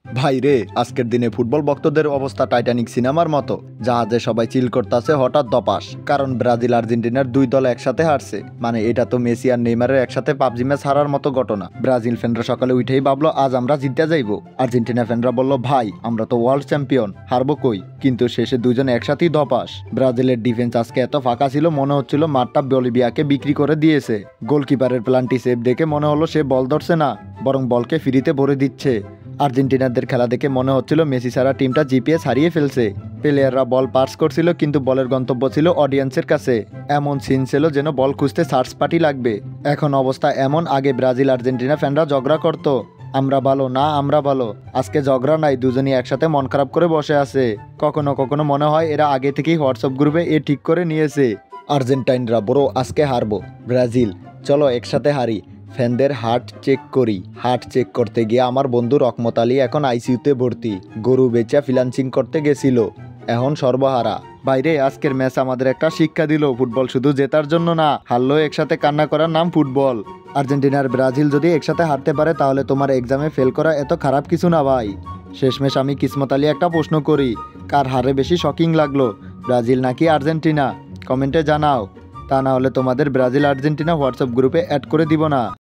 ভাই রে, আজকের দিনে ফুটবল ভক্তদের অবস্থা টাইটানিক সিনেমার মতো। জাহাজে সবাই চিল করতেছে, হঠাৎ দপাস, কারণ ব্রাজিল আর্জেন্টিনার দুই দল একসাথে হারছে। মানে এটা তো মেসি আর নেইমারের একসাথে পাবজি ম্যাচ হারার মতো ঘটনা। ব্রাজিল ফ্যানরা সকালে উঠেই ভাবলো আজ আমরা জিততে যাইবো। আর্জেন্টিনা ফ্যানরা বলল ভাই আমরা তো ওয়ার্ল্ড চ্যাম্পিয়ন, হারবো কই। কিন্তু শেষে দুজন একসাথেই ধপাস। ব্রাজিলের ডিফেন্স আজকে এত ফাঁকা ছিল, মনে হচ্ছিল মাঠটা বলিভিয়াকে বিক্রি করে দিয়েছে। গোলকিপারের প্লান্টি সেভ দেখে মনে হলো সে বল ধরছে না, বরং বলকে ফ্রিতে ভরে দিচ্ছে। আর্জেন্টিনাদের খেলা দেখে মনে হচ্ছিল মেসি ছাড়া টিমটা জিপিএস হারিয়ে ফেলছে। প্লেয়াররা বল পাস করছিল, কিন্তু বলের গন্তব্য ছিল অডিয়েন্সের কাছে। এমন সিন ছিল যেন বল খুঁজতে সার্চ পার্টি লাগবে। এখন অবস্থা এমন, আগে ব্রাজিল আর্জেন্টিনা ফ্যানরা ঝগড়া করতো, আমরা ভালো না আমরা ভালো। আজকে ঝগড়া নাই, দুজনই একসাথে মন খারাপ করে বসে আছে। কখনো কখনো মনে হয় এরা আগে থেকেই হোয়াটসঅ্যাপ গ্রুপে ঠিক করে নিয়েছে। আর্জেন্টাইনরা বড় আজকে হারবো, ব্রাজিল চলো একসাথে হারি। ফ্যানদের হার্ট চেক করি। হার্ট চেক করতে গিয়ে আমার বন্ধু রকমত আলী এখন আইসিইউতে ভর্তি। গরু বেচা ফ্রিল্যান্সিং করতে গেছিল, এখন সর্বহারা। বাইরে আজকের ম্যাচ আমাদের একটা শিক্ষা দিল, ফুটবল শুধু জেতার জন্য না, হারলেও একসাথে কান্না করার নাম ফুটবল। আর্জেন্টিনার ব্রাজিল যদি একসাথে হারতে পারে তাহলে তোমার এক্সামে ফেল করা এত খারাপ কিছু না ভাই। শেষমেশ আমি কিসমত আলী একটা প্রশ্ন করি, কার হারে বেশি শকিং লাগলো, ব্রাজিল নাকি আর্জেন্টিনা? কমেন্টে জানাও। তা না হলে তোমাদের ব্রাজিল আর্জেন্টিনা হোয়াটসঅ্যাপ গ্রুপে অ্যাড করে দিব না।